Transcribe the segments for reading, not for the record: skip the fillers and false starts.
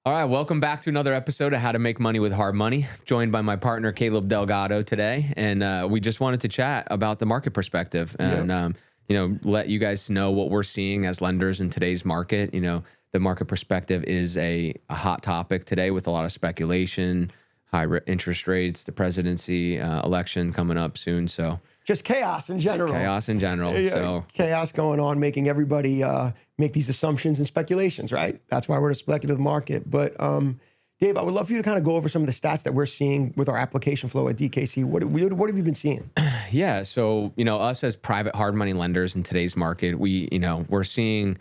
All right, welcome back to another episode of How to Make Money with Hard Money. Joined by my partner, Caleb Delgado today. And we just wanted to chat about the market perspective and, let you guys know what we're seeing as lenders in today's market. The market perspective is a hot topic today with a lot of speculation, interest rates, the presidency election coming up soon. So just chaos in general. Chaos going on, making everybody make these assumptions and speculations, right? That's why we're in a speculative market. But Dave, I would love for you to kind of go over some of the stats that we're seeing with our application flow at DKC. What have you been seeing? Yeah, so us as private hard money lenders in today's market, we're seeing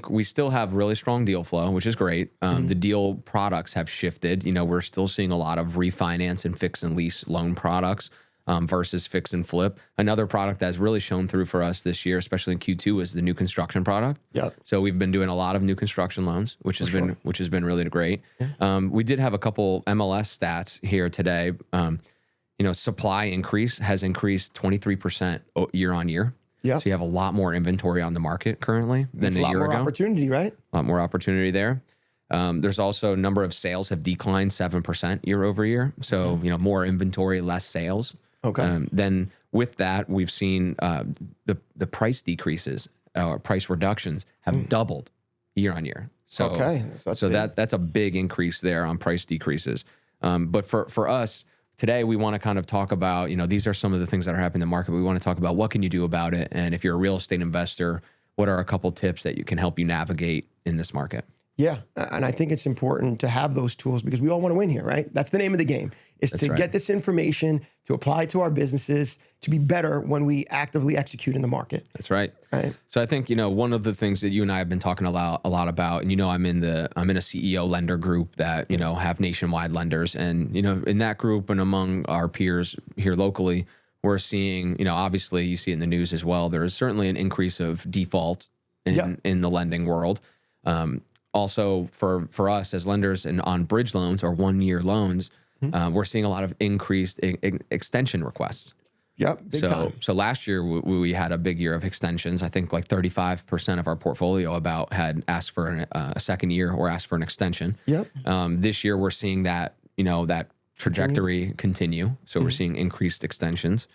we still have really strong deal flow, which is great. The deal products have shifted. We're still seeing a lot of refinance and fix and lease loan products. Versus fix and flip. Another product that's really shown through for us this year, especially in Q2, is the new construction product. Yeah. So we've been doing a lot of new construction loans, which has been really great. Yeah. We did have a couple MLS stats here today. Supply has increased 23% year on year. Yeah. So you have a lot more inventory on the market currently than a year ago. A lot more opportunity, right? A lot more opportunity there. There's also a number of sales have declined 7% year over year. So, more inventory, less sales. Okay. Then with that, we've seen the price decreases or price reductions have doubled year on year. So, that's a big increase there on price decreases. But for us today, we want to kind of talk about, these are some of the things that are happening in the market. We want to talk about what can you do about it. And if you're a real estate investor, what are a couple tips that you can help you navigate in this market? Yeah, and I think it's important to have those tools because we all want to win here, right? That's the name of the game, is to get this information, to apply to our businesses, to be better when we actively execute in the market. That's right. Right. So I think, one of the things that you and I have been talking a lot about, and I'm in a CEO lender group that, have nationwide lenders. And, in that group and among our peers here locally, we're seeing, obviously you see it in the news as well, there is certainly an increase of default in the lending world. Also, for us as lenders and on bridge loans or 1-year loans, we're seeing a lot of increased extension requests. Yep, big time. So last year we had a big year of extensions. I think like 35% of our portfolio had asked for a second year or asked for an extension. Yep. This year we're seeing that that trajectory continue. So we're seeing increased extensions.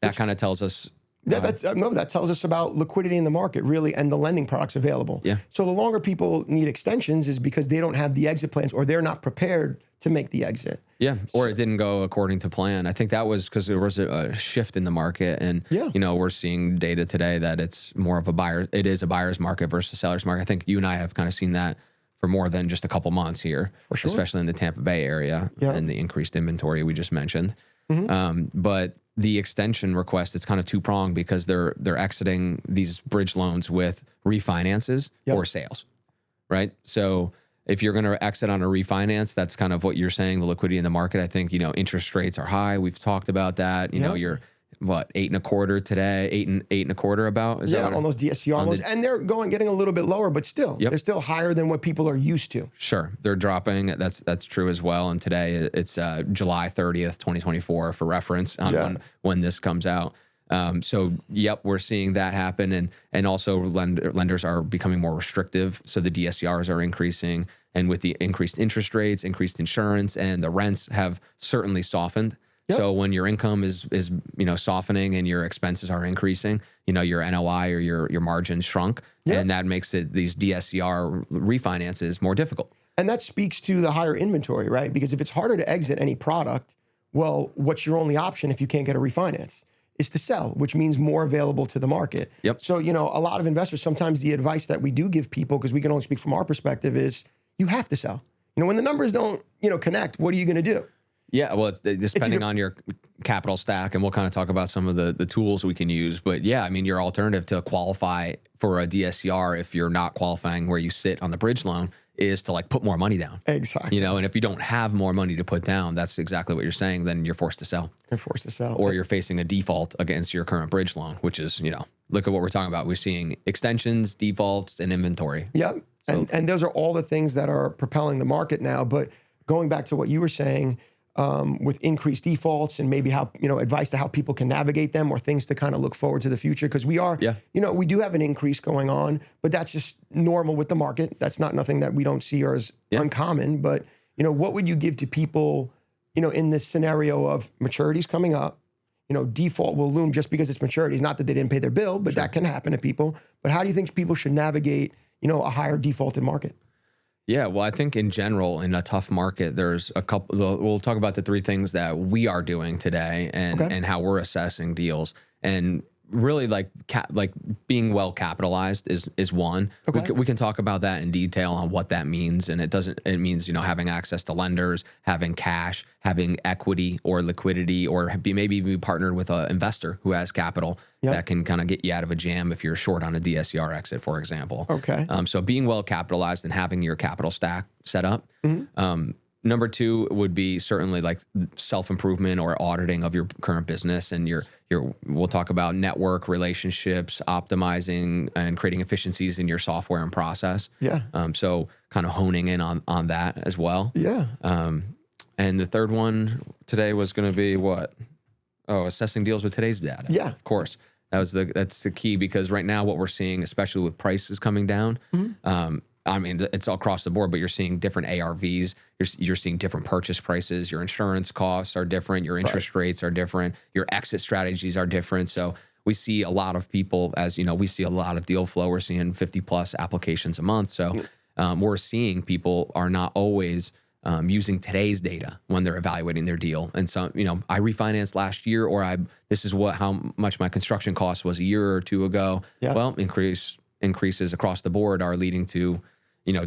That kind of tells us. That tells us about liquidity in the market, really, and the lending products available. Yeah. So the longer people need extensions is because they don't have the exit plans or they're not prepared to make the exit. Yeah, or it didn't go according to plan. I think that was because there was a shift in the market, and we're seeing data today that it's more of it is a buyer's market versus a seller's market. I think you and I have kind of seen that for more than just a couple months here, especially in the Tampa Bay area and the increased inventory we just mentioned. But the extension request, it's kind of two-pronged because they're exiting these bridge loans with refinances or sales, right? So if you're going to exit on a refinance, that's kind of what you're saying, the liquidity in the market. I think, interest rates are high. We've talked about that. You're 8.25 today, 8.25 about? Is that on those DSCR loans. And they're getting a little bit lower, but still, they're still higher than what people are used to. Sure. They're dropping. That's true as well. And today it's July 30th, 2024 for reference on when this comes out. We're seeing that happen. And also lenders are becoming more restrictive. So the DSCRs are increasing. And with the increased interest rates, increased insurance, and the rents have certainly softened. Yep. So when your income is softening and your expenses are increasing, your NOI or your margin shrunk, and that makes these DSCR refinances more difficult. And that speaks to the higher inventory, right? Because if it's harder to exit any product, well, what's your only option if you can't get a refinance? Is to sell, which means more available to the market. Yep. So, a lot of investors, sometimes the advice that we do give people, because we can only speak from our perspective, is you have to sell. When the numbers don't, connect, what are you going to do? Yeah, well, it's depending on your capital stack, and we'll kind of talk about some of the tools we can use. But yeah, your alternative to qualify for a DSCR, if you're not qualifying where you sit on the bridge loan, is to put more money down. Exactly. And if you don't have more money to put down, that's exactly what you're saying, then you're forced to sell. You're forced to sell. Or you're facing a default against your current bridge loan, which is, look at what we're talking about. We're seeing extensions, defaults, and inventory. Yep. And those are all the things that are propelling the market now. But going back to what you were saying, with increased defaults and maybe how, advice to how people can navigate them or things to kind of look forward to the future. Because we are, we do have an increase going on, but that's just normal with the market. That's not nothing that we don't see or is uncommon. But, what would you give to people, in this scenario of maturities coming up? Default will loom just because it's maturities. Not that they didn't pay their bill, but that can happen to people. But how do you think people should navigate, a higher defaulted market? Yeah, well, I think in general, in a tough market, there's a couple. We'll talk about the three things that we are doing today, and how we're assessing deals, and really like being well capitalized is one. Okay. We can talk about that in detail on what that means, and it means having access to lenders, having cash, having equity or liquidity, or maybe be partnered with an investor who has capital that can kind of get you out of a jam if you're short on a DSCR exit, for example. Okay. So being well capitalized and having your capital stack set up. Number two would be certainly like self-improvement or auditing of your current business, and we'll talk about network relationships, optimizing and creating efficiencies in your software and process. Yeah. So kind of honing in on that as well. Yeah. And the third one today was going to be what? Oh, assessing deals with today's data. Yeah. Of course. That's the key, because right now what we're seeing, especially with prices coming down, I mean, it's all across the board, but you're seeing different ARVs. You're seeing different purchase prices. Your insurance costs are different. Your interest rates are different. Your exit strategies are different. So we see a lot of people, we see a lot of deal flow. We're seeing 50 plus applications a month. So we're seeing people are not always using today's data when they're evaluating their deal. And so, I refinanced last year, or this is how much my construction cost was a year or two ago. Yeah. Well, increases across the board are leading to,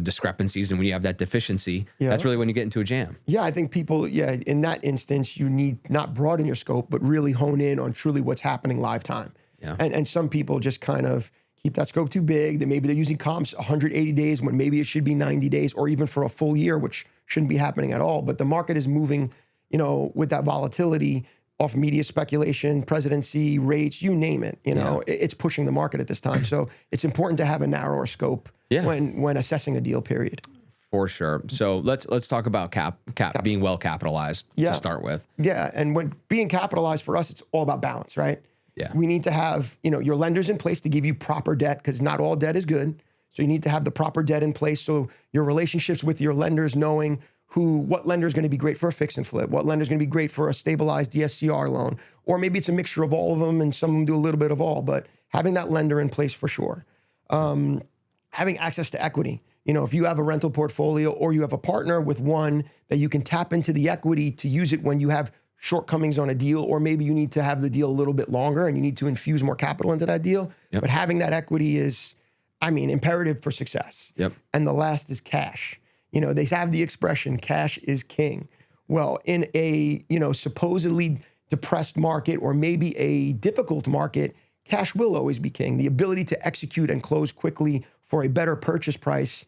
discrepancies. And when you have that deficiency, that's really when you get into a jam. Yeah, I think people, in that instance, you need not broaden your scope, but really hone in on truly what's happening live time. Yeah. And some people just kind of keep that scope too big. Maybe they're using comps 180 days when maybe it should be 90 days or even for a full year, which shouldn't be happening at all. But the market is moving, with that volatility off media speculation, presidency, rates, you name it. It's pushing the market at this time. So it's important to have a narrower scope when assessing a deal, period. For sure. So let's talk about cap being well capitalized to start with. Yeah, and when being capitalized for us, it's all about balance, right? Yeah. We need to have, your lenders in place to give you proper debt, because not all debt is good. So you need to have the proper debt in place. So your relationships with your lenders, knowing what lender is going to be great for a fix and flip, what lender is going to be great for a stabilized DSCR loan, or maybe it's a mixture of all of them and some of them do a little bit of all, but having that lender in place for sure. Having access to equity. If you have a rental portfolio or you have a partner with one that you can tap into the equity to use it when you have shortcomings on a deal, or maybe you need to have the deal a little bit longer and you need to infuse more capital into that deal. Yep. But having that equity is, imperative for success. Yep. And the last is cash. They have the expression, cash is king. Well, in a, supposedly depressed market or maybe a difficult market, cash will always be king. The ability to execute and close quickly for a better purchase price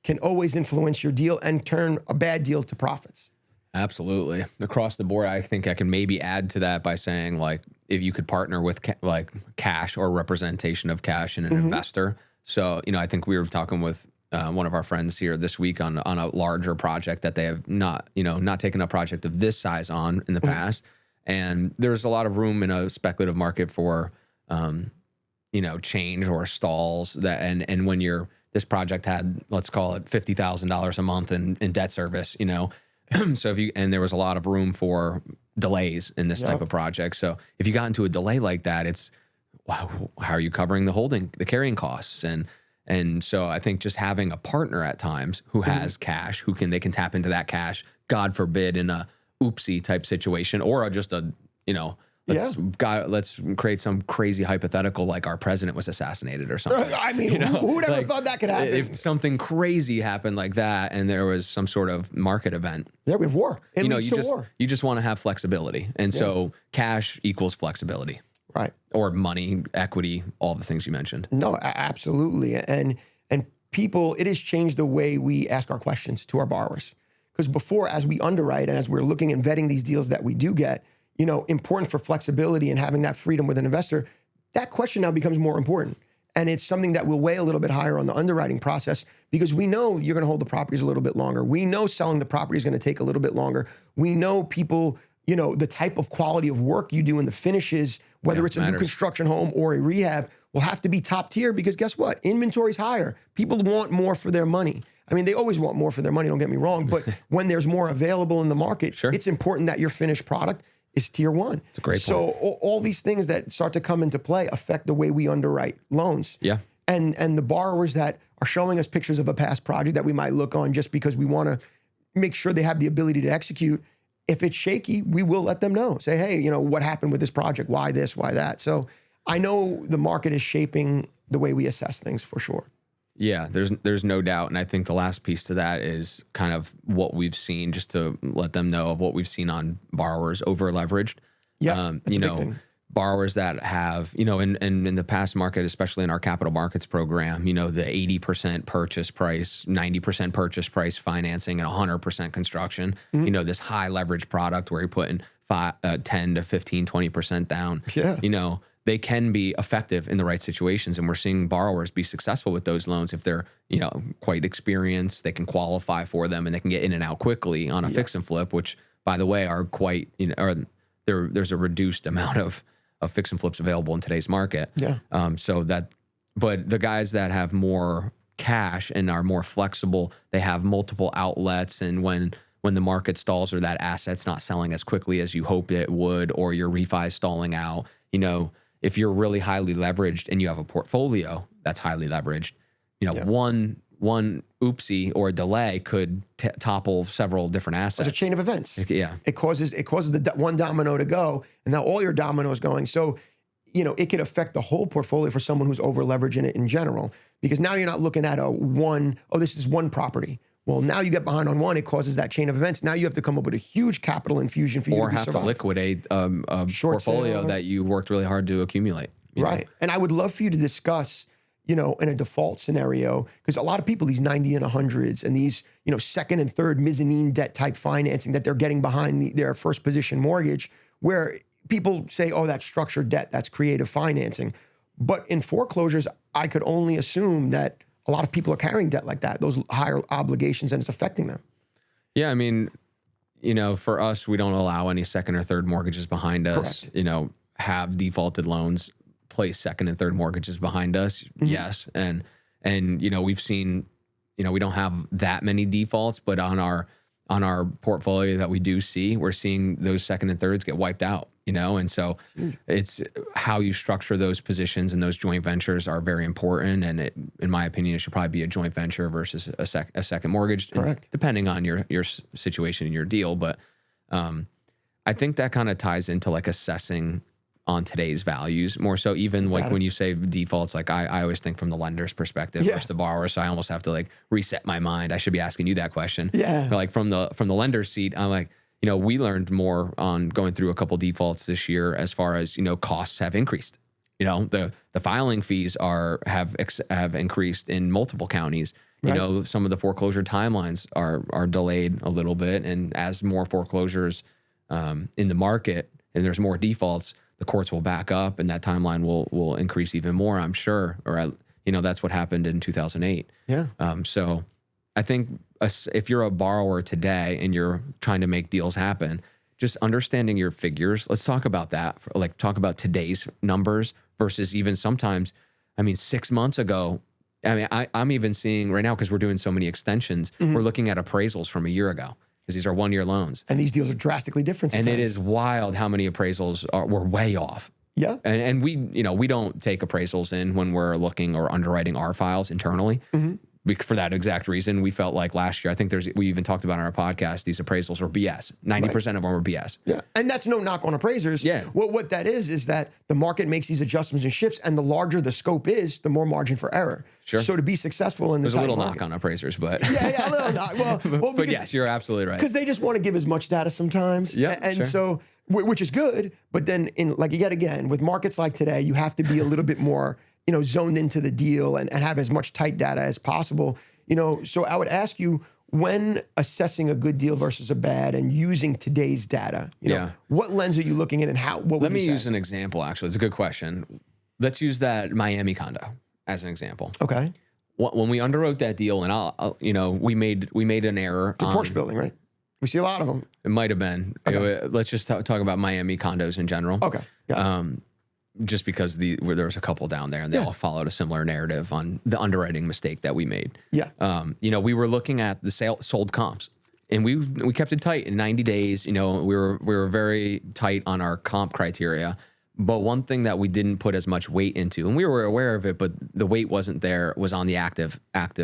can always influence your deal and turn a bad deal to profits. Absolutely. Across the board, I think I can maybe add to that by saying, like, if you could partner with cash or representation of cash in an investor. So, I think we were talking with one of our friends here this week on a larger project that they have not taken a project of this size on in the past. And there's a lot of room in a speculative market for, change or stalls and when this project had, let's call it $50,000 a month in debt service, so there was a lot of room for delays in this type of project. So if you got into a delay like that, it's, wow, how are you covering the carrying costs? And so I think just having a partner at times who has cash, they can tap into that cash, God forbid, in a oopsie type situation, or just let's create some crazy hypothetical like our president was assassinated or something. Who would ever thought that could happen? If something crazy happened like that and there was some sort of market event. Yeah, we have war. It leads to war. You just want to have flexibility. And so cash equals flexibility. Right. Or money, equity, all the things you mentioned. No, absolutely. And people, it has changed the way we ask our questions to our borrowers. Because before, as we underwrite and as we're looking and vetting these deals that we do get, important for flexibility and having that freedom with an investor, that question now becomes more important. And it's something that will weigh a little bit higher on the underwriting process because we know you're going to hold the properties a little bit longer. We know selling the property is going to take a little bit longer. We know people, you know, the type of quality of work you do in the finishes, whether it's a new construction home or a rehab, will have to be top tier because guess what? Inventory's higher. People want more for their money. I mean, they always want more for their money, don't get me wrong, but when there's more available in the market, it's important that your finished product is tier one. It's a great point. So all these things that start to come into play affect the way we underwrite loans. Yeah. And the borrowers that are showing us pictures of a past project that we might look on just because we want to make sure they have the ability to execute, if it's shaky, we will let them know. Say, hey, you know, what happened with this project? Why this? Why that? So I know the market is shaping the way we assess things for sure. Yeah, there's no doubt. And I think the last piece to that is kind of what we've seen, just to let them know of what we've seen on borrowers over leveraged. Yeah, that's you a know, big thing. Borrowers that have, you know, in the past market, especially in our capital markets program, you know, the 80% purchase price, 90% purchase price financing, and 100% construction, you know, this high leverage product where you're putting 10 to 15, 20% down, you know, they can be effective in the right situations. And we're seeing borrowers be successful with those loans if they're, you know, quite experienced, they can qualify for them and they can get in and out quickly on a fix and flip, which by the way, are quite, you know, or there's a reduced amount of fix and flips available in today's market. But the guys that have more cash and are more flexible, they have multiple outlets. And when the market stalls or that asset's not selling as quickly as you hope it would, or your refi is stalling out, you know, if you're really highly leveraged and you have a portfolio that's highly leveraged, you know, one oopsie or a delay could topple several different assets. It's a chain of events. Yeah. It causes the one domino to go, and now all your dominoes going. So, you know, it could affect the whole portfolio for someone who's over leveraging it in general, because now you're not looking at this is one property. Well, now you get behind on one, it causes that chain of events. Now you have to come up with a huge capital infusion for you to have to liquidate a portfolio that you worked really hard to accumulate. Right. Know? And I would love for you to discuss, you know, in a default scenario, because a lot of people, these 90 and 100s and these, you know, second and third mezzanine debt type financing that they're getting behind their first position mortgage, where people say, oh, that's structured debt, that's creative financing. But in foreclosures, I could only assume that a lot of people are carrying debt like that, those higher obligations, and it's affecting them. Yeah, I mean, you know, for us, we don't allow any second or third mortgages behind us. Correct. You know, have defaulted loans, place second and third mortgages behind us. Yes. And, you know, we've seen, you know, we don't have that many defaults, but on our portfolio that we do see, we're seeing those second and thirds get wiped out, you know? And so it's how you structure those positions, and those joint ventures are very important. And in my opinion, it should probably be a joint venture versus a second mortgage. Correct. Depending on your situation and your deal. But I think that kind of ties into like assessing on today's values more so. Even like when you say defaults, like I always think from the lender's perspective versus the borrower. So I almost have to like reset my mind. I should be asking you that question. Yeah. But like from the lender's seat, I'm like, you know, we learned more on going through a couple defaults this year as far as, you know, costs have increased. You know, the filing fees have increased in multiple counties. You know, some of the foreclosure timelines are delayed a little bit, and as more foreclosures in the market and there's more defaults, the courts will back up and that timeline will increase even more, I'm sure. Or, you know, that's what happened in 2008. Yeah. So I think if you're a borrower today and you're trying to make deals happen, just understanding your figures. Let's talk about that. Talk about today's numbers versus even sometimes, I mean, 6 months ago, I mean, I'm even seeing right now, because we're doing so many extensions, we're looking at appraisals from a year ago. Because these are 1 year loans. And these deals are drastically different sometimes. And it is wild how many appraisals were way off. Yeah. And we, you know, we don't take appraisals in when we're looking or underwriting our files internally. For that exact reason. We felt like last year, I think we even talked about on our podcast, these appraisals were BS. 90% of them were BS. Yeah. And that's no knock on appraisers. Yeah. What that is that the market makes these adjustments and shifts, and the larger the scope is, the more margin for error. Sure. So to be successful in the There's a little knock on appraisers, but yeah, a little knock. Well, but yes, you're absolutely right. Because they just want to give as much data sometimes. Yeah. And so, which is good, but then yet again, with markets like today, you have to be a little bit more, you know, zoned into the deal and have as much tight data as possible. You know, so I would ask you, when assessing a good deal versus a bad and using today's data, you know, what lens are you looking at, and how? Let me use an example. Actually, it's a good question. Let's use that Miami condo as an example. Okay. When we underwrote that deal, and we made an error. It's a Porsche building, right? We see a lot of them. It might have been. Okay. Let's just talk about Miami condos in general. Okay. Yeah. Just because there was a couple down there, and they all followed a similar narrative on the underwriting mistake that we made. Yeah. We were looking at the sold comps, and we kept it tight in 90 days. We were very tight on our comp criteria. But one thing that we didn't put as much weight into, and we were aware of it, but the weight wasn't there, was on the active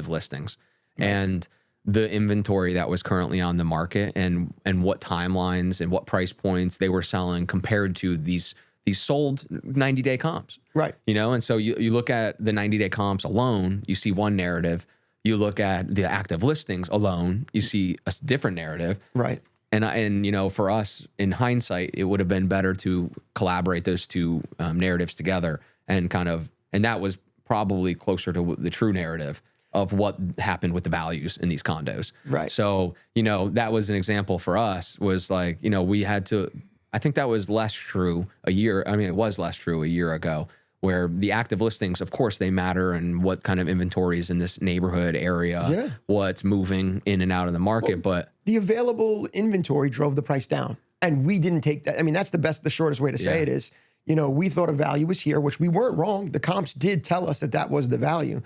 listings. Right. And the inventory that was currently on the market, and what timelines and what price points they were selling compared to these sold 90-day comps. Right. And so you look at the 90-day comps alone, you see one narrative. You look at the active listings alone, you see a different narrative. Right. And for us, in hindsight, it would have been better to collaborate those two narratives together, and that was probably closer to the true narrative of what happened with the values in these condos. Right. So, that was an example for us, was like, we had to, I think that was less true it was less true a year ago, where the active listings, of course, they matter, and what kind of inventory is in this neighborhood area, what's moving in and out of the market. But the available inventory drove the price down, and we didn't take that. I mean, that's the shortest way to say it is, we thought a value was here, which we weren't wrong. The comps did tell us that was the value,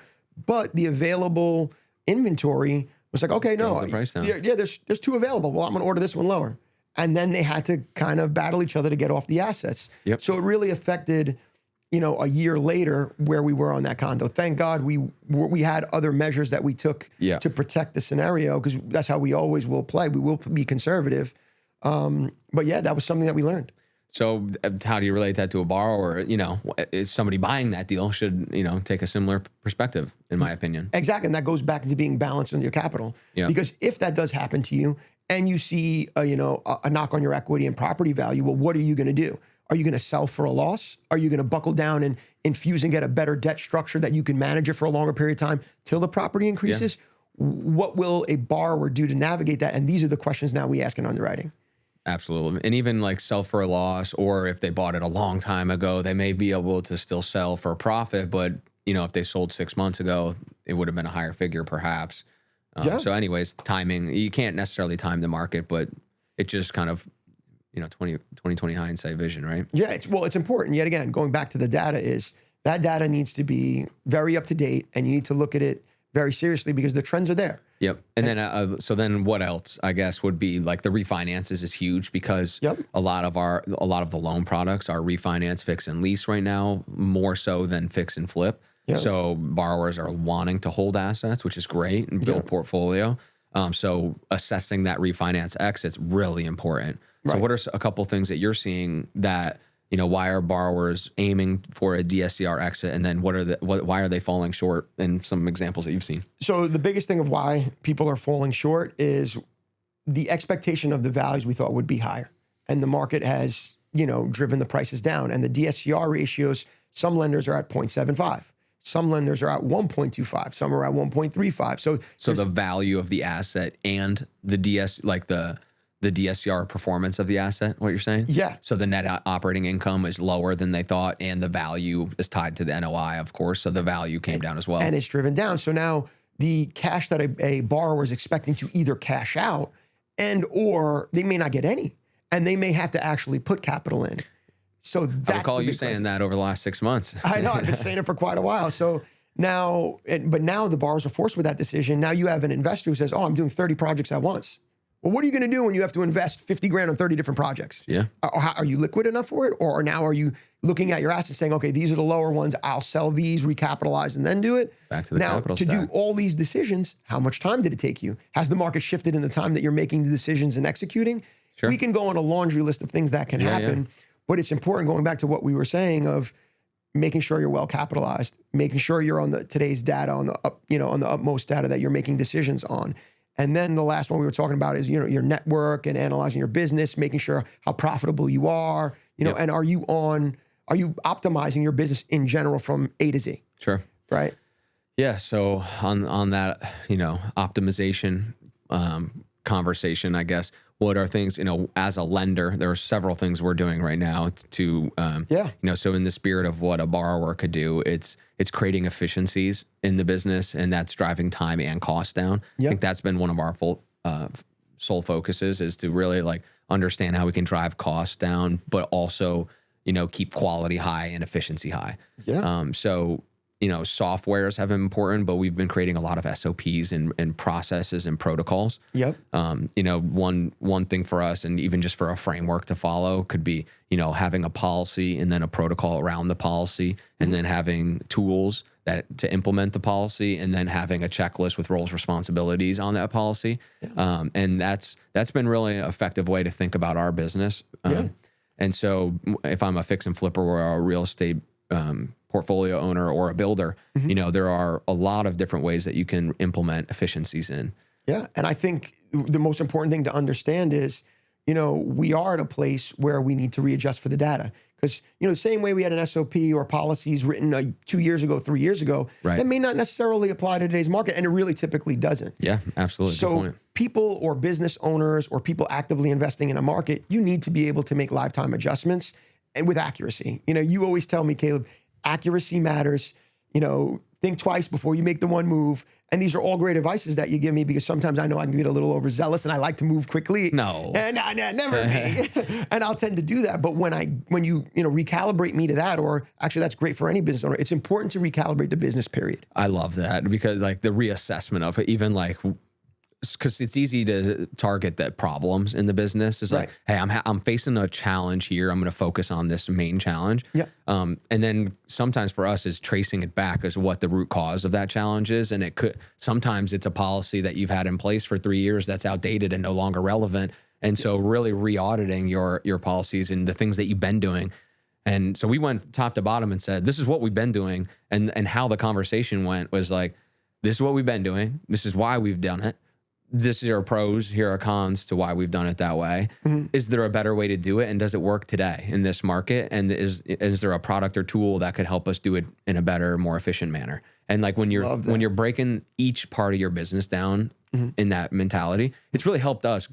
but the available inventory was like, okay, no, the price down. there's two available. Well, I'm going to order this one lower. And then they had to kind of battle each other to get off the assets. Yep. So it really affected, a year later where we were on that condo. Thank God we had other measures that we took to protect the scenario, because that's how we always will play. We will be conservative. But yeah, that was something that we learned. So how do you relate that to a borrower? Is somebody buying that deal should, take a similar perspective, in my opinion. Exactly. And that goes back into being balanced on your capital. Yeah. Because if that does happen to you and you see, a knock on your equity and property value, well, what are you going to do? Are you going to sell for a loss? Are you going to buckle down and infuse and get a better debt structure that you can manage it for a longer period of time till the property increases? Yeah. What will a borrower do to navigate that? And these are the questions now we ask in underwriting. Absolutely. And even like sell for a loss, or if they bought it a long time ago, they may be able to still sell for a profit. But, if they sold 6 months ago, it would have been a higher figure perhaps. So anyways, timing, you can't necessarily time the market, but it just kind of, 20/20 hindsight vision, right? Yeah. It's important. Yet again, going back to the data, is that data needs to be very up to date, and you need to look at it very seriously, because the trends are there. Yep. And then what else, I guess, would be like the refinances is huge, because a lot of the loan products are refinance, fix and lease right now, more so than fix and flip. Yep. So borrowers are wanting to hold assets, which is great, and build portfolio. So assessing that refinance exit's really important. So what are a couple things that you're seeing that, why are borrowers aiming for a DSCR exit, and then why are they falling short, and some examples that you've seen? So the biggest thing of why people are falling short is the expectation of the values we thought would be higher, and the market has, driven the prices down, and the DSCR ratios, some lenders are at 0.75. Some lenders are at 1.25. Some are at 1.35. So the value of the asset and the the DSCR performance of the asset, what you're saying? Yeah. So the net operating income is lower than they thought, and the value is tied to the NOI, of course. So the value came down as well. And it's driven down. So now the cash that a borrower is expecting to either cash out or they may not get any, and they may have to actually put capital in. So that's I recall you saying that over the last 6 months. I know. I've been saying it for quite a while. So now, but now the borrowers are forced with that decision. Now you have an investor who says, I'm doing 30 projects at once. Well, what are you going to do when you have to invest 50 grand on 30 different projects? Yeah. Are you liquid enough for it? Or now are you looking at your assets saying, okay, these are the lower ones. I'll sell these, recapitalize, and then do it. Back to the capital stack. Now, to do all these decisions, how much time did it take you? Has the market shifted in the time that you're making the decisions and executing? Sure. We can go on a laundry list of things that can happen, but it's important, going back to what we were saying, of making sure you're well capitalized, making sure you're on today's data, on the utmost data that you're making decisions on. And then the last one we were talking about is, your network and analyzing your business, making sure how profitable you are, and are you optimizing your business in general from A to Z? Sure. Right. Yeah. So on that, optimization, conversation, I guess, what are things, as a lender, there are several things we're doing right now to, so in the spirit of what a borrower could do, it's creating efficiencies in the business, and that's driving time and cost down. I think that's been one of our sole focuses, is to really like understand how we can drive costs down, but also, keep quality high and efficiency high. So, softwares have been important, but we've been creating a lot of SOPs and processes and protocols. One thing for us, and even just for a framework to follow, could be, having a policy and then a protocol around the policy, and then having tools to implement the policy, and then having a checklist with roles, responsibilities on that policy. And that's been really an effective way to think about our business. And so if I'm a fix and flipper or a real estate portfolio owner or a builder, there are a lot of different ways that you can implement efficiencies in. Yeah. And I think the most important thing to understand is, we are at a place where we need to readjust for the data. Because, the same way we had an SOP or policies written 2 years ago, 3 years ago, that may not necessarily apply to today's market. And it really typically doesn't. Yeah, absolutely. So people or business owners or people actively investing in a market, you need to be able to make lifetime adjustments and with accuracy. You always tell me, Caleb, accuracy matters. Think twice before you make the one move. And these are all great advices that you give me, because sometimes I know I can get a little overzealous and I like to move quickly. No. And never me. And I'll tend to do that. But when you recalibrate me to that, or actually that's great for any business owner, it's important to recalibrate the business, period. I love that, because like the reassessment of it, even like, because it's easy to target the problems in the business. It's like, hey, I'm facing a challenge here. I'm going to focus on this main challenge. And then sometimes for us is tracing it back as what the root cause of that challenge is. And sometimes it's a policy that you've had in place for 3 years that's outdated and no longer relevant. And so really re-auditing your policies and the things that you've been doing. And so we went top to bottom and said, this is what we've been doing. And how the conversation went was like, this is what we've been doing. This is why we've done it. This is our pros, here are cons to why we've done it that way. Is there a better way to do it? And does it work today in this market? And is there a product or tool that could help us do it in a better, more efficient manner? And like when you're breaking each part of your business down in that mentality, it's really helped us,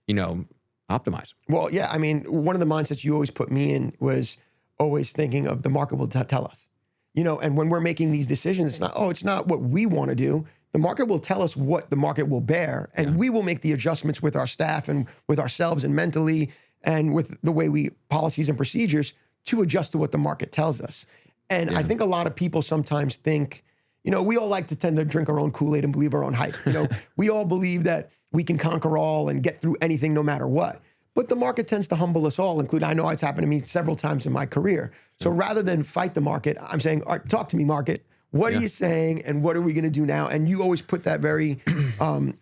optimize. Well, yeah, I mean, one of the mindsets you always put me in was always thinking of the market will tell us. And when we're making these decisions, it's not what we want to do. The market will tell us what the market will bear, and we will make the adjustments with our staff and with ourselves and mentally and with the way policies and procedures to adjust to what the market tells us. And I think a lot of people sometimes think, we all like to tend to drink our own Kool-Aid and believe our own hype. We all believe that we can conquer all and get through anything no matter what. But the market tends to humble us all, including, I know it's happened to me several times in my career. So rather than fight the market, I'm saying, all right, talk to me, market. What are you saying, and what are we going to do now? And you always put that very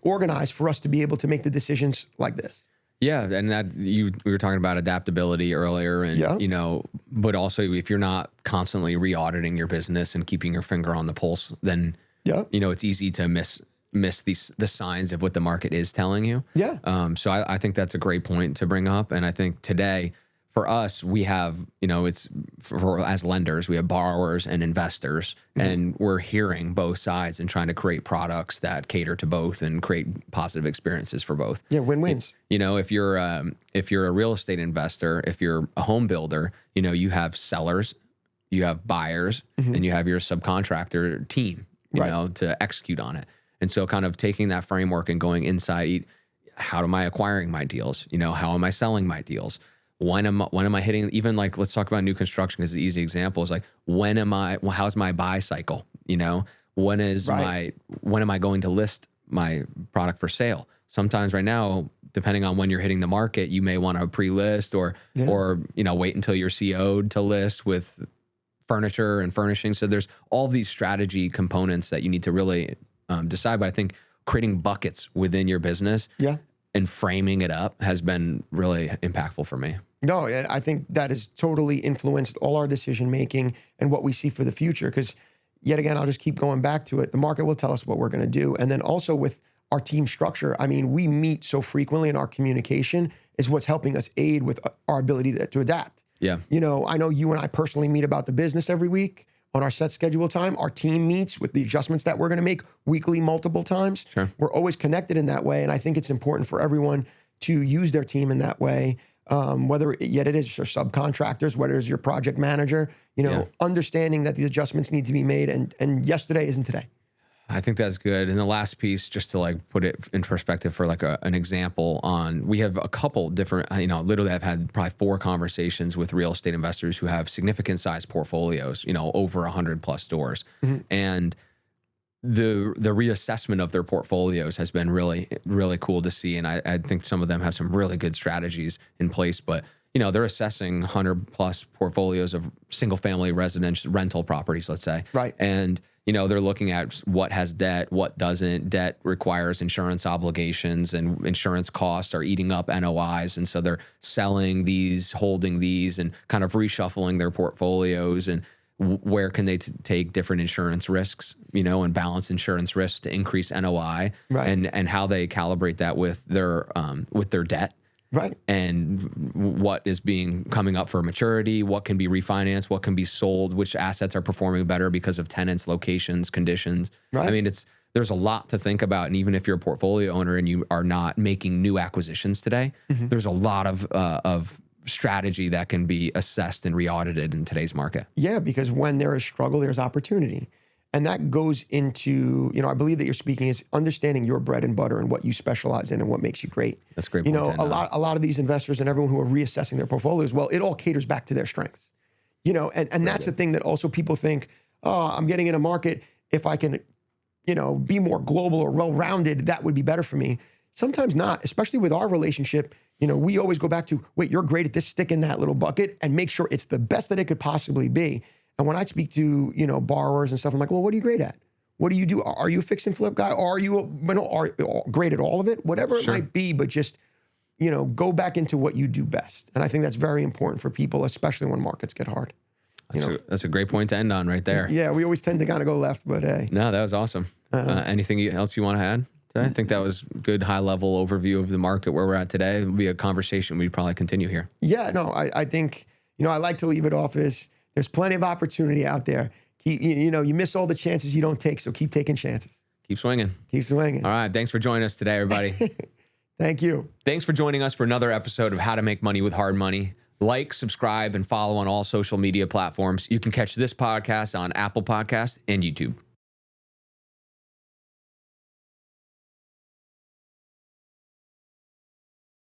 organized for us to be able to make the decisions like this. Yeah, and we were talking about adaptability earlier, and but also if you're not constantly re-auditing your business and keeping your finger on the pulse, then it's easy to miss the signs of what the market is telling you. So I think that's a great point to bring up, and I think today, for us, we have, as lenders, we have borrowers and investors, and we're hearing both sides and trying to create products that cater to both and create positive experiences for both. Yeah, win-wins. If you're a real estate investor, if you're a home builder, you have sellers, you have buyers, and you have your subcontractor team, to execute on it. And so kind of taking that framework and going inside, how am I acquiring my deals? How am I selling my deals? When am I hitting, even like, let's talk about new construction because the easy example is like, how's my buy cycle? When am I going to list my product for sale? Sometimes right now, depending on when you're hitting the market, you may want to pre-list or wait until you're CO'd to list with furniture and furnishing. So there's all these strategy components that you need to really decide. But I think creating buckets within your business and framing it up has been really impactful for me. No, I think that has totally influenced all our decision-making and what we see for the future. Because yet again, I'll just keep going back to it. The market will tell us what we're going to do. And then also with our team structure, I mean, we meet so frequently, and our communication is what's helping us aid with our ability to adapt. Yeah. I know you and I personally meet about the business every week. on our set schedule time. Our team meets with the adjustments that we're going to make weekly, multiple times. Sure. We're always connected in that way. And I think it's important for everyone to use their team in that way. Whether it is your subcontractors, whether it's your project manager, understanding that these adjustments need to be made, and yesterday isn't today. I think that's good. And the last piece, just to like put it in perspective for like an example we have a couple different, literally I've had probably 4 conversations with real estate investors who have significant size portfolios, over 100+ stores. Mm-hmm. And the reassessment of their portfolios has been really, really cool to see. And I think some of them have some really good strategies in place, but they're assessing 100+ portfolios of single family residential rental properties, let's say. Right. And they're looking at what has debt, what doesn't. Debt requires insurance obligations, and insurance costs are eating up NOIs. And so they're selling these, holding these, and kind of reshuffling their portfolios. And where can they take different insurance risks, and balance insurance risks to increase NOI, right. and how they calibrate that with their debt. Right. And what is coming up for maturity, what can be refinanced, what can be sold, which assets are performing better because of tenants, locations, conditions. Right. I mean, there's a lot to think about. And even if you're a portfolio owner and you are not making new acquisitions today, mm-hmm. there's a lot of strategy that can be assessed and re-audited in today's market. Yeah, because when there is struggle, there's opportunity. And that goes into, I believe that you're speaking is understanding your bread and butter and what you specialize in and what makes you great. That's a great point. A lot of these investors and everyone who are reassessing their portfolios, well, it all caters back to their strengths. And that's the thing that also people think, oh, I'm getting in a market, if I can, be more global or well-rounded, that would be better for me. Sometimes not, especially with our relationship. We always go back to, wait, you're great at this, stick in that little bucket and make sure it's the best that it could possibly be. And when I speak to, borrowers and stuff, I'm like, well, what are you great at? What do you do? Are you a fix and flip guy? Or are you great at all of it? Whatever it might be, but just, go back into what you do best. And I think that's very important for people, especially when markets get hard. That's a great point to end on right there. Yeah, we always tend to kind of go left, but hey. No, that was awesome. Anything else you want to add? I think that was a good high-level overview of the market where we're at today. It would be a conversation we'd probably continue here. Yeah, no, I think, I like to leave it off as there's plenty of opportunity out there. You miss all the chances you don't take, so keep taking chances. Keep swinging. Keep swinging. All right, thanks for joining us today, everybody. Thank you. Thanks for joining us for another episode of How to Make Money with Hard Money. Like, subscribe, and follow on all social media platforms. You can catch this podcast on Apple Podcasts and YouTube.